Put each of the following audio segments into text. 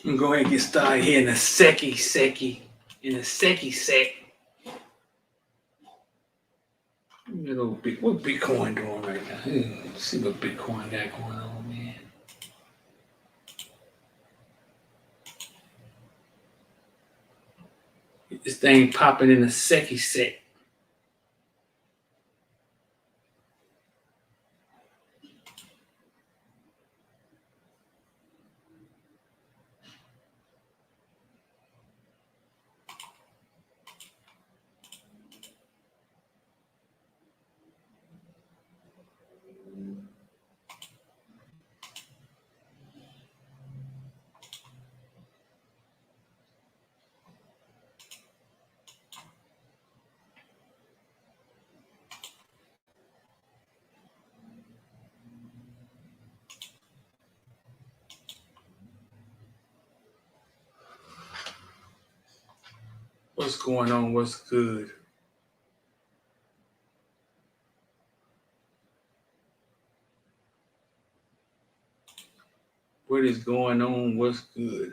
I'm gonna go ahead and get started here in a secchi. In a secchi sec. What Bitcoin doing right now? Let's see what Bitcoin got going on, man. Get this thing popping in a secchi sec. What's going on? What's good? What is going on? What's good?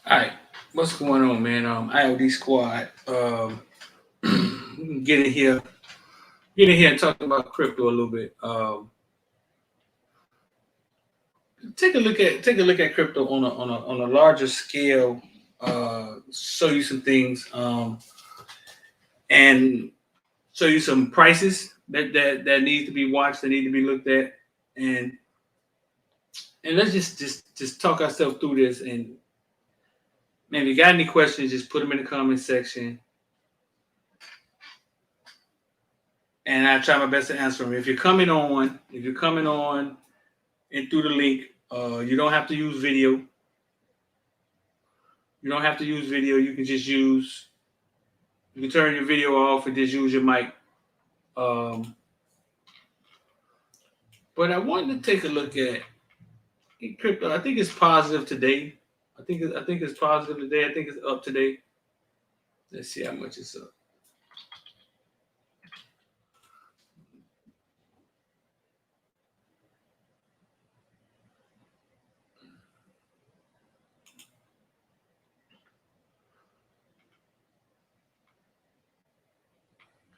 All right, what's going on, man? IOD squad. Get in here. Get in here and talk about crypto a little bit. Take a look at crypto on a larger scale. Show you some things. And show you some prices that need to be watched, that need to be looked at, and let's just talk ourselves through this. And maybe you got any questions, just put them in the comment section, and I try my best to answer them. If you're coming on and through the link, you don't have to use video. You don't have to use video. You can just use. You can turn your video off and just use your mic. But I wanted to take a look at crypto. I think it's positive today. I think it's positive today. I think it's up today. Let's see how much it's up.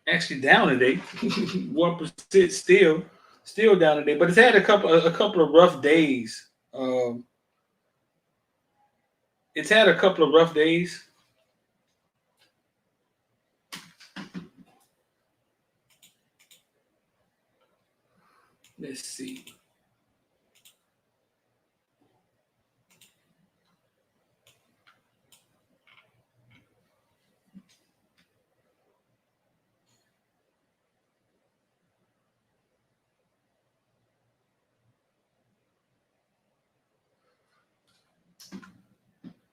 Actually down today. 1% still down today. But it's had a couple of rough days. It's had a couple of rough days. Let's see.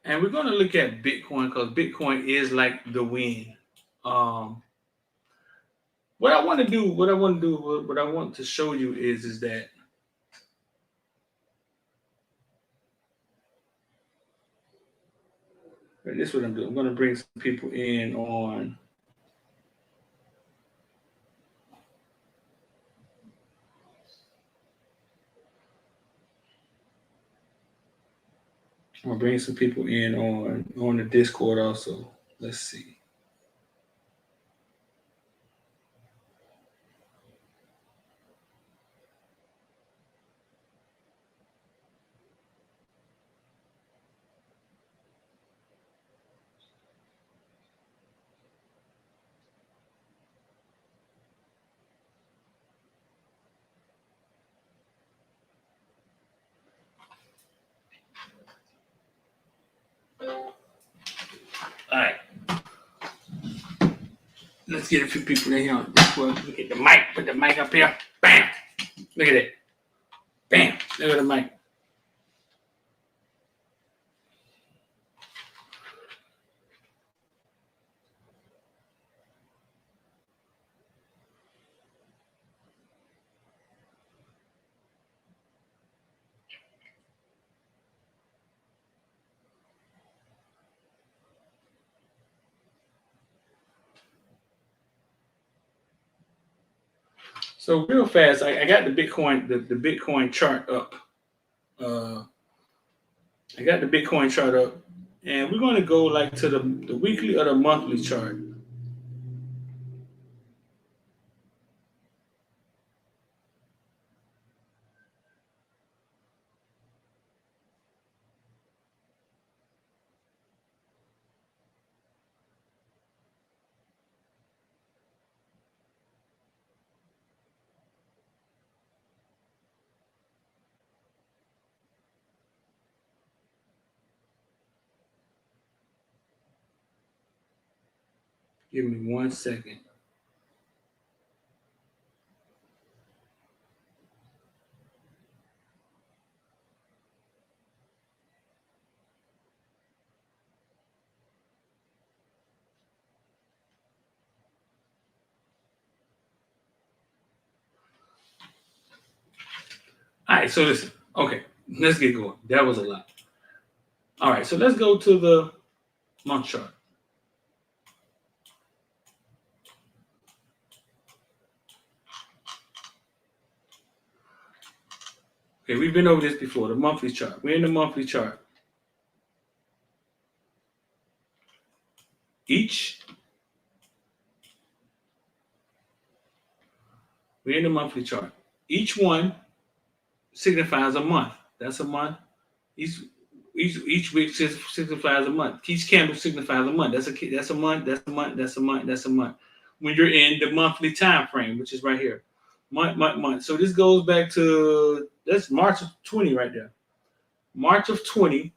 And we're going to look at Bitcoin because Bitcoin is like the win. Um, what I want to do, what I want to show you is that this is what I'm doing. I'm going to bring some people in on. I'm gonna bring some people in on the Discord also. Let's see. Let's get a few people in here. Well, look at the mic. Put the mic up here. Bam. Look at it. Bam. Look at the mic. So real fast, I got the Bitcoin chart up. I got the Bitcoin chart up, and we're going to go like to the weekly or the monthly chart. Give me 1 second. All right, so listen. Okay, let's get going. That was a lot. All right, so let's go to the month chart. Okay, we've been over this before, the monthly chart. We're in the monthly chart. We're in the monthly chart. Each one signifies a month. That's a month. Each week signifies a month. Each candle signifies a month. That's a month. That's a month. That's a month. That's a month. When you're in the monthly time frame, which is right here, month. So this goes back to that's March of 20 right there. March of 20.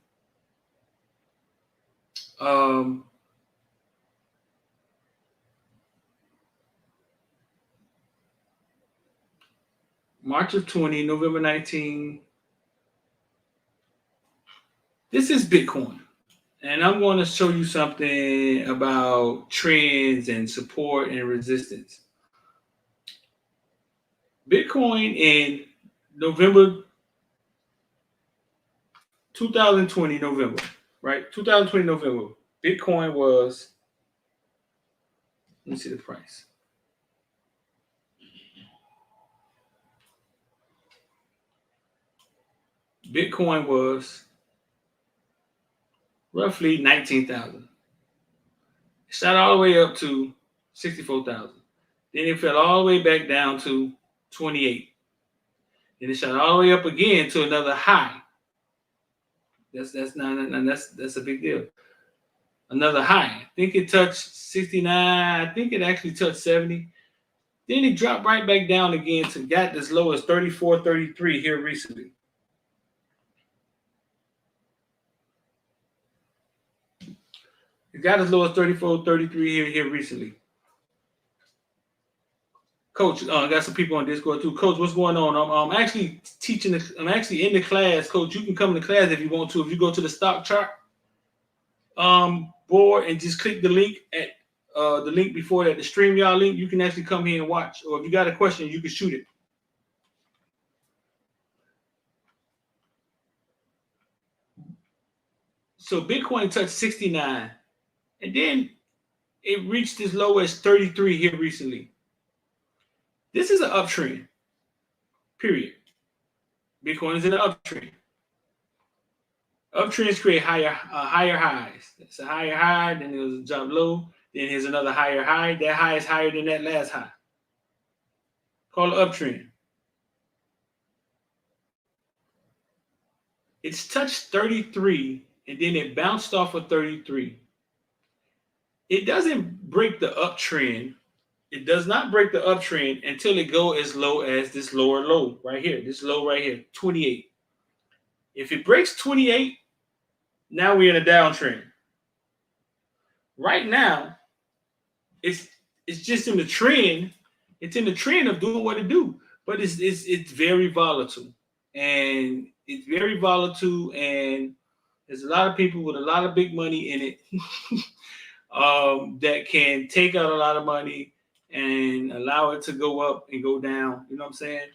March of 20, November 19. This is Bitcoin. And I'm going to show you something about trends and support and resistance. Bitcoin in November 2020, November, right? 2020, November. Bitcoin was, let me see the price. Bitcoin was roughly 19,000. It shot all the way up to 64,000. Then it fell all the way back down to 28. Then it shot all the way up again to another high. That's a big deal. Another high. I think it touched 69. I think it actually touched 70. Then it dropped right back down again to got as low as 34, 33 here recently. It got as low as 34, 33 here recently. Coach, I got some people on Discord too. Coach, what's going on? I'm actually teaching. I'm actually in the class. Coach, you can come to class if you want to. If you go to the stock chart board and just click the link at the link before that, the StreamYard link, you can actually come here and watch. Or if you got a question, you can shoot it. So Bitcoin touched 69, and then it reached as low as 33 here recently. This is an uptrend, period. Bitcoin is in an uptrend. Uptrends create higher highs. It's a higher high, then there's a drop low, then here's another higher high. That high is higher than that last high. Call it uptrend. It's touched 33, and then it bounced off of 33. It doesn't break the uptrend. It does not break the uptrend until it go as low as this lower low right here. This low right here, 28. If it breaks 28, now we're in a downtrend. Right now, it's just in the trend. It's in the trend of doing what it do, but it's very volatile, and it's very volatile, and there's a lot of people with a lot of big money in it that can take out a lot of money and allow it to go up and go down. You know what I'm saying?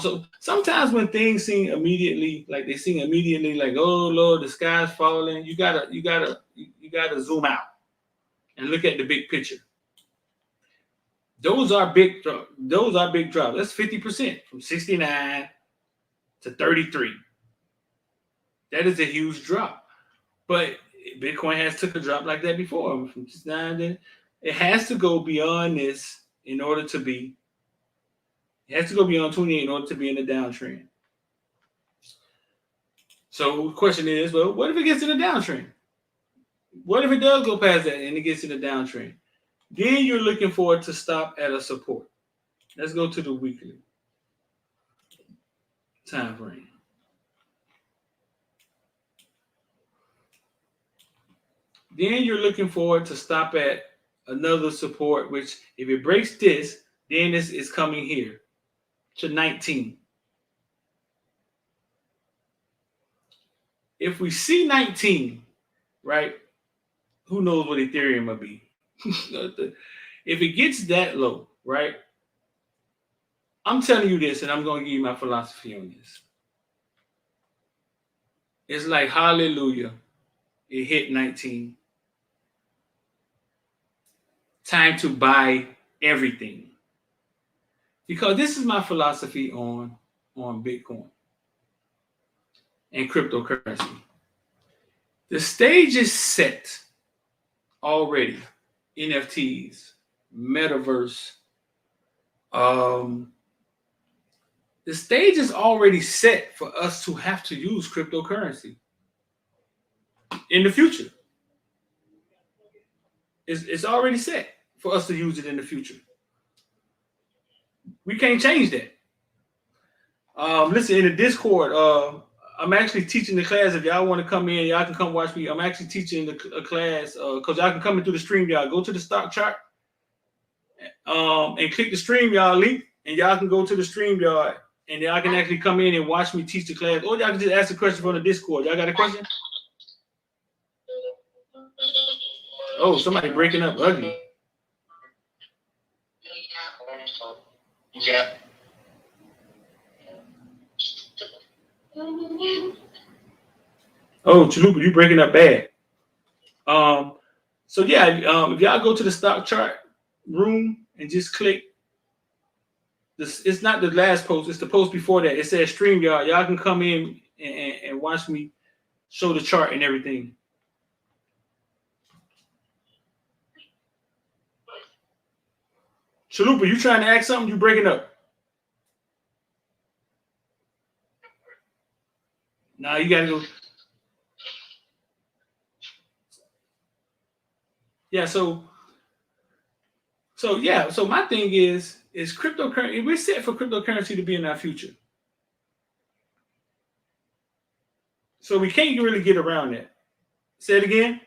So sometimes when things seem immediately like they seem immediately like, oh Lord, the sky's falling, you gotta zoom out and look at the big picture. Those are big. Those are big drops. That's 50% from 69 to 33. That is a huge drop. But Bitcoin has took a drop like that before from 69. Then it has to go beyond this in order to be. It has to go beyond 28 in order to be in the downtrend. So the question is, well, what if it gets in the downtrend? What if it does go past that and it gets in the downtrend? Then you're looking for it to stop at a support. Let's go to the weekly time frame. Then you're looking for it to stop at another support, which if it breaks this, then this is coming here to 19. If we see 19, right, who knows what Ethereum will be? If it gets that low, right, I'm telling you this, and I'm going to give you my philosophy on this. It's like, hallelujah, it hit 19. Time to buy everything. Because this is my philosophy on Bitcoin and cryptocurrency. The stage is set already. NFTs, metaverse. The stage is already set for us to have to use cryptocurrency in the future. It's already set for us to use it in the future. We can't change that. Listen, in the Discord, I'm actually teaching the class. If y'all want to come in, y'all can come watch me. I'm actually teaching a class because y'all can come in through the stream. Y'all go to the stock chart and click the stream y'all link, and y'all can go to the stream yard, and y'all can actually come in and watch me teach the class. Or y'all can just ask a question from the Discord. Y'all got a question? Oh, somebody breaking up ugly. Yeah. Oh, Chalupa, you breaking up bad. So yeah, if y'all go to the stock chart room and just click this, it's not the last post, it's the post before that. It says StreamYard. Y'all can come in and watch me show the chart and everything. Chalupa, you trying to ask something? You breaking up? Nah, you gotta go. Yeah, so my thing is cryptocurrency. We're set for cryptocurrency to be in our future. So we can't really get around that. Say it again.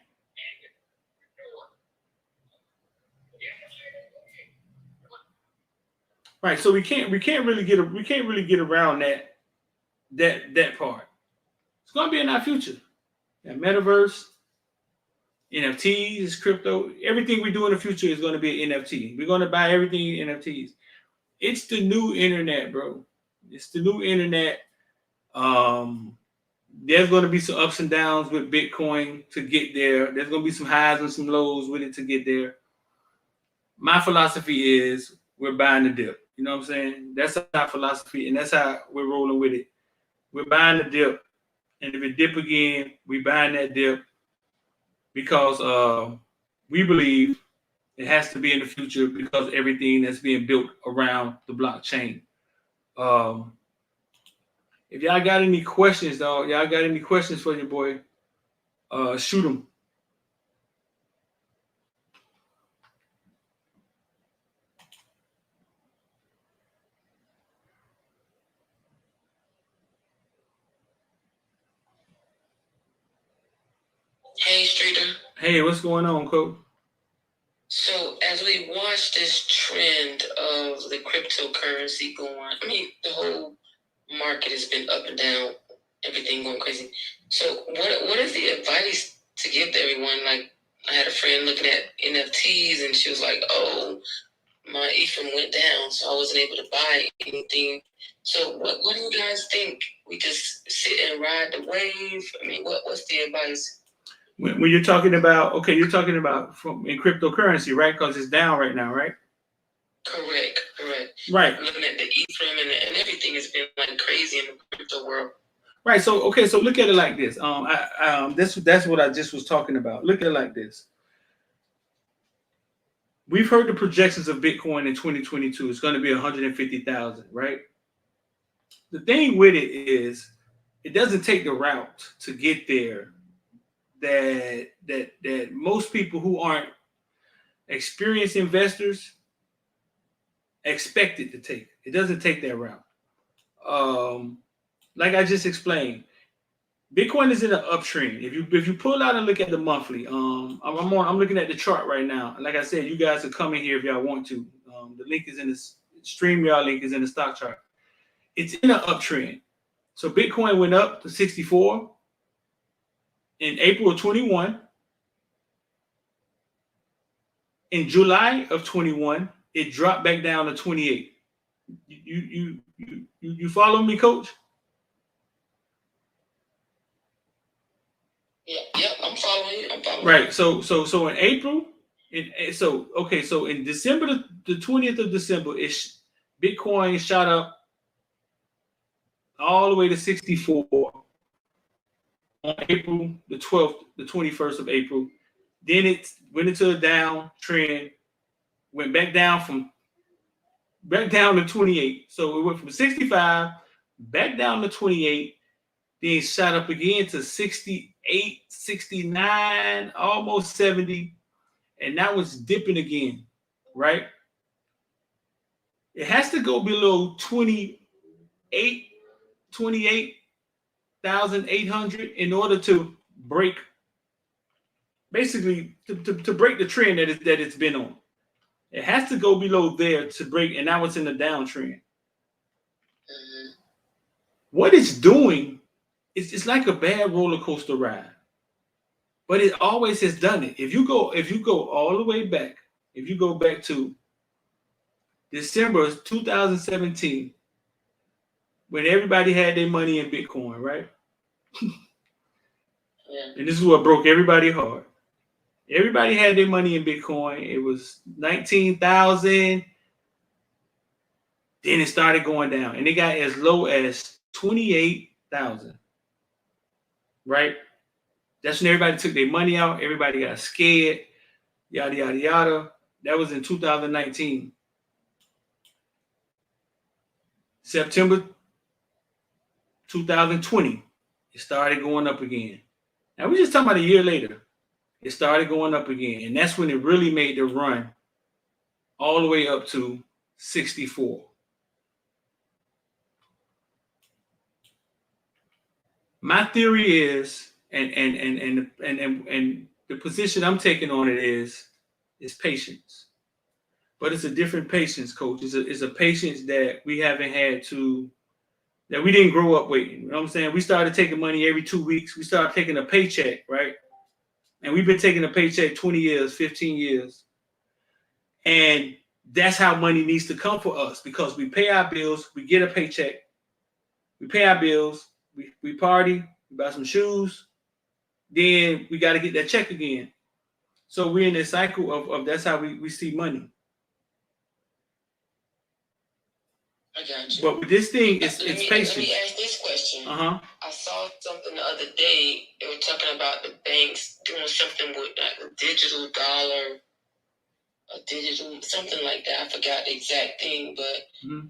Right. So we can't really get around that part. It's gonna be in our future. Yeah, metaverse, NFTs, crypto, everything we do in the future is going to be an NFT. We're going to buy everything in NFTs. It's the new internet, bro. It's the new internet. There's going to be some ups and downs with Bitcoin to get there. There's going to be some highs and some lows with it to get there. My philosophy is we're buying the dip. You know what I'm saying? That's our philosophy, and that's how we're rolling with it. We're buying the dip, and if it dip again, we buying that dip because we believe it has to be in the future because everything that's being built around the blockchain. If y'all got any questions, dog, y'all got any questions for your boy, shoot them. Hey, Streeter. Hey, what's going on, Coach? So as we watch this trend of the cryptocurrency going, I mean, the whole market has been up and down, everything going crazy. So what is the advice to give to everyone? Like, I had a friend looking at NFTs, and she was like, "Oh, my Ephraim went down, so I wasn't able to buy anything." So what do you guys think? We just sit and ride the wave? I mean, what's the advice? When you're talking about, okay, you're talking about from in cryptocurrency, right? Because it's down right now, right? Correct. Right. Looking at the Ephraim and everything has been like crazy in the crypto world. Right. So okay. So look at it like this. That's what I just was talking about. Look at it like this. We've heard the projections of Bitcoin in 2022. It's going to be 150,000, right? The thing with it is, it doesn't take the route to get there that most people who aren't experienced investors expect it to take. It doesn't take that route. Like I just explained, Bitcoin is in an uptrend. If you pull out and look at the monthly, I'm looking at the chart right now. Like I said, you guys can come in here if y'all want to. The link is in the StreamYard link is in the stock chart. It's in an uptrend. So Bitcoin went up to 64 in April of 21. In July of 21, it dropped back down to 28. You follow me, Coach? Yeah, I'm following you. Right. So in April, so in December, the 20th of December, Bitcoin shot up all the way to 64 on April the 12th, the 21st of April. Then it went into a down trend, went back down to 28. So it went from 65 back down to 28, then shot up again to 68, 69, almost 70, and now it's dipping again, right? It has to go below 28,800 in order to break, basically to break the trend that it's been on. It has to go below there to break, and now it's in the downtrend. Mm-hmm. What it's doing is it's like a bad roller coaster ride, but it always has done it. If you go all the way back, if you go back to December 2017, when everybody had their money in Bitcoin, right? Yeah. And this is what broke everybody heart. Everybody had their money in Bitcoin. It was 19,000. Then it started going down, and it got as low as 28,000. Right? That's when everybody took their money out. Everybody got scared. Yada yada yada. That was in 2019. September 2020, it started going up again. Now we're just talking about a year later. It started going up again, and that's when it really made the run all the way up to 64. My theory is, and the position I'm taking on it is patience. But it's a different patience, Coach. It's a patience that we haven't had to, that we didn't grow up waiting. You know what I'm saying? We started taking money every 2 weeks. We started taking a paycheck, right? And we've been taking a paycheck 20 years, 15 years. And that's how money needs to come for us, because we pay our bills, we get a paycheck, we pay our bills, we party, we buy some shoes, then we got to get that check again. So we're in this cycle of that's how we see money. I got you. But with this thing, it's patience. Let me ask this question. I saw something the other day. They were talking about the banks doing something with like a digital dollar, a digital something like that. I forgot the exact thing, but okay.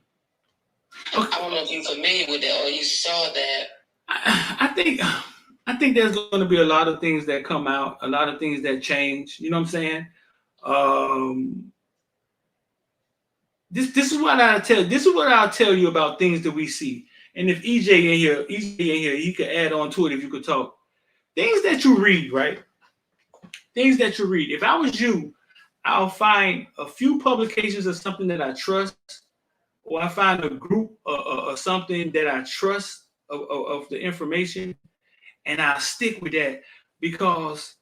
I don't know if you're familiar with that or you saw that. I think there's going to be a lot of things that come out, a lot of things that change. You know what I'm saying? This is what I'll tell. This is what I'll tell you about things that we see. And if EJ in here, he could add on to it if you could talk. Things that you read, right? Things that you read. If I was you, I'll find a few publications of something that I trust, or I find a group or something that I trust of the information, and I'll stick with that because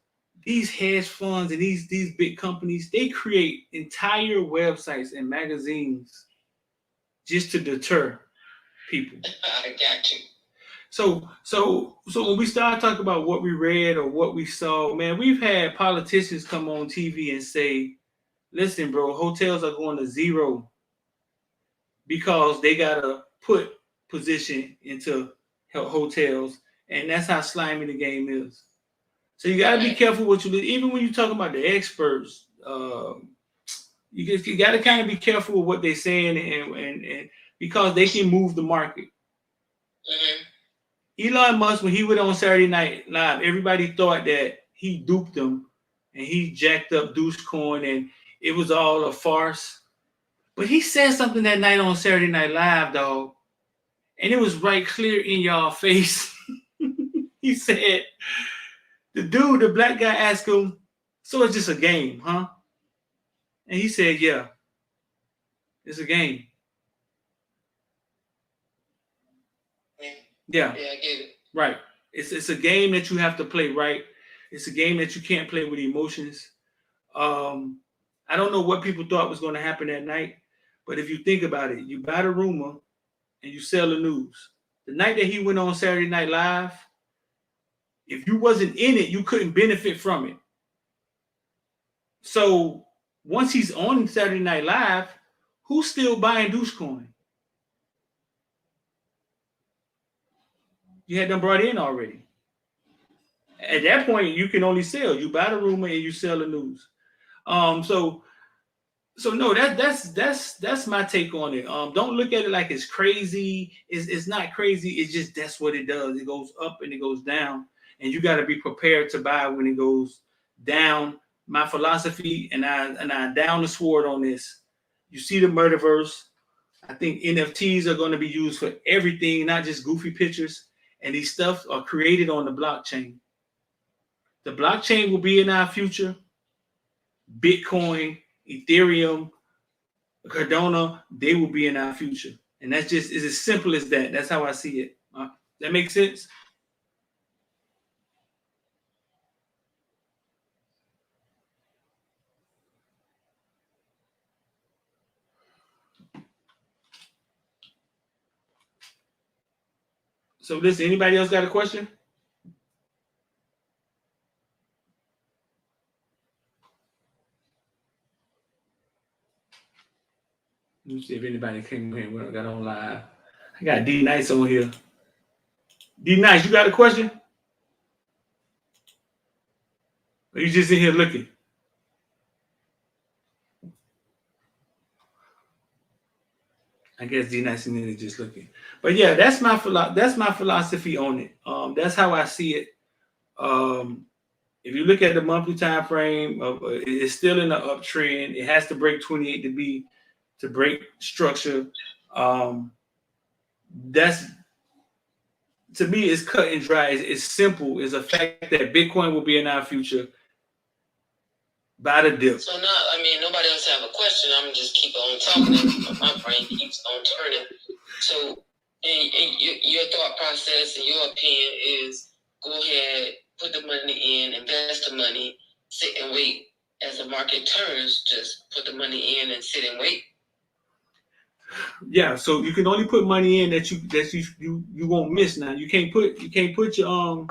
these hedge funds and these big companies, they create entire websites and magazines just to deter people. I got you. So when we start talking about what we read or what we saw, man, we've had politicians come on TV and say, "Listen, bro, hotels are going to zero because they gotta put position into hotels, and that's how slimy the game is." So you gotta be careful what you even when you talk about the experts. You got to kind of be careful with what they're saying, and because they can move the market. Mm-hmm. Elon Musk, when he went on Saturday Night Live, everybody thought that he duped them and he jacked up Dogecoin and it was all a farce. But he said something that night on Saturday Night Live, dog, and it was right clear in y'all face. He said, the black guy asked him, "So it's just a game, huh?" And he said, "Yeah, it's a game." Yeah. Yeah, I get it. Right. It's a game that you have to play right. It's a game that you can't play with emotions. I don't know what people thought was going to happen that night, but if you think about it, you buy the rumor and you sell the news. The night that he went on Saturday Night Live, if you wasn't in it, you couldn't benefit from it. So once he's on Saturday Night Live, who's still buying Dogecoin? You had them brought in already. At that point, you can only sell. You buy the rumor and you sell the news. So no, that's my take on it. Don't look at it like it's crazy. It's not crazy. It's just that's what it does. It goes up and it goes down, and you got to be prepared to buy when it goes down. My philosophy, and I down the sword on this. You see the metaverse. I think NFTs are going to be used for everything, not just goofy pictures. And these stuff are created on the blockchain. The blockchain will be in our future. Bitcoin, Ethereum, Cardano, they will be in our future. And that's just is as simple as that. That's how I see it. That makes sense? So listen, anybody else got a question? Let me see if anybody came in when I got on live. I got D Nice on here. D Nice, you got a question? Or you just in here looking? I guess D Nice in there just looking. But yeah, that's my philosophy on it. That's how I see it. If you look at the monthly time frame, it's still in the uptrend. It has to break 28 to break structure. That's to me, it's cut and dry. It's simple. It's a fact that Bitcoin will be in our future by the dip. So now, I mean, nobody else have a question. I'm gonna just keep on talking. My brain keeps on turning. So, your thought process and your opinion is go ahead, put the money in, invest the money, sit and wait as the market turns. Just put the money in and sit and wait. Yeah, so you can only put money in that you won't miss. Now you can't put your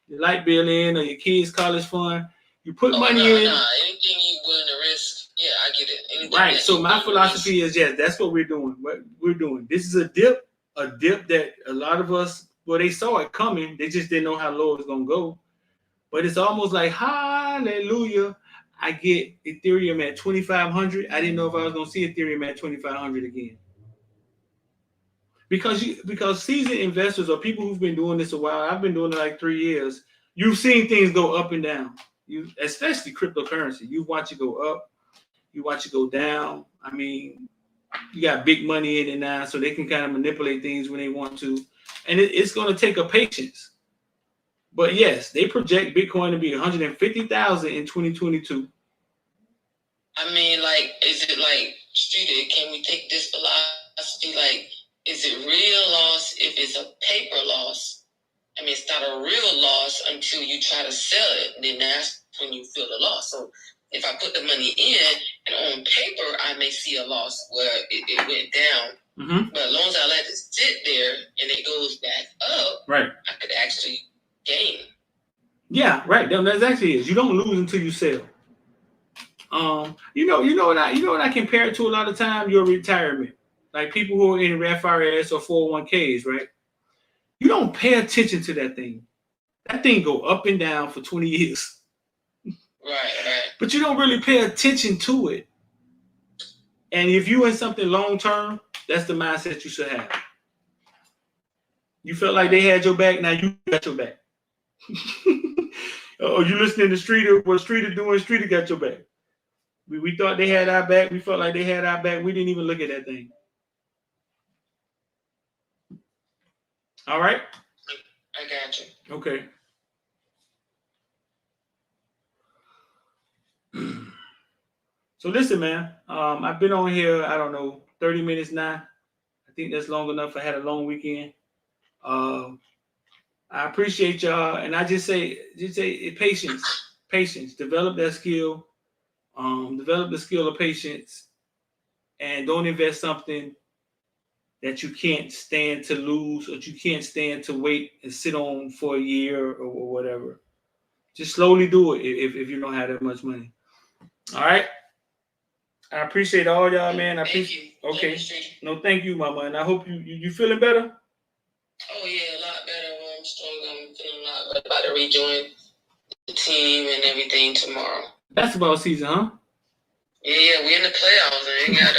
light bill in or your kids' college fund. You put money in. Anything you willing to risk, yeah, I get it. Anything right. So my philosophy is yes, that's what we're doing. What we're doing. This is a dip that a lot of us, well, they saw it coming. They just didn't know how low it's gonna go. But it's almost like hallelujah. I get Ethereum at 2,500. I didn't know if I was gonna see Ethereum at 2,500 again. Because seasoned investors or people who've been doing this a while, I've been doing it like 3 years. You've seen things go up and down. Especially cryptocurrency. You watch it go up, you watch it go down. I mean, you got big money in it now, so they can kind of manipulate things when they want to, and it's going to take a patience. But yes, they project Bitcoin to be 150,000 in 2022. I mean, like, is it like Streeter? Can we take this philosophy? Like, is it real loss if it's a paper loss? I mean, it's not a real loss until you try to sell it. Then that's when you feel the loss. So if I put the money in and on paper, I may see a loss where it went down. Mm-hmm. But as long as I let it sit there and it goes back up, right, I could actually gain. Yeah, right. That's actually it. You don't lose until you sell. You know what I compare it to a lot of time? Your retirement. Like people who are in FRS or 401ks, right? You don't pay attention to that thing. That thing go up and down for 20 years. Right. But you don't really pay attention to it. And if you in something long term, that's the mindset you should have. You felt like they had your back, now you got your back. Oh, you listening to Streeter? What Streeter doing? Streeter got your back. We thought they had our back. We felt like they had our back. We didn't even look at that thing. All right? I got you. Okay. So listen, man. I've been on here, I don't know, 30 minutes now. I think that's long enough. I had a long weekend. I appreciate y'all. And I just say patience. Patience. Develop that skill. Develop the skill of patience. And don't invest something that you can't stand to lose or you can't stand to wait and sit on for a year or whatever. Just slowly do it if you don't have that much money. All right. I appreciate all y'all, man. I appreciate. Okay. No, thank you, mama. And I hope you feeling better. Oh yeah, a lot better. I'm stronger. I'm feeling a lot better. About to rejoin the team and everything tomorrow. Basketball season, huh? Yeah, we in the playoffs, and we got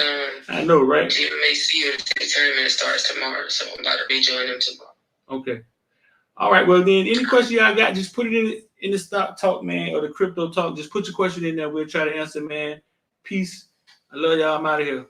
I know, right? GMAC or the tournament starts tomorrow, so I'm about to rejoin them tomorrow. Okay. All right. Well, then, any question y'all got, just put it in the stock talk, man, or the crypto talk. Just put your question in there. We'll try to answer, man. Peace. I love y'all. I'm out of here.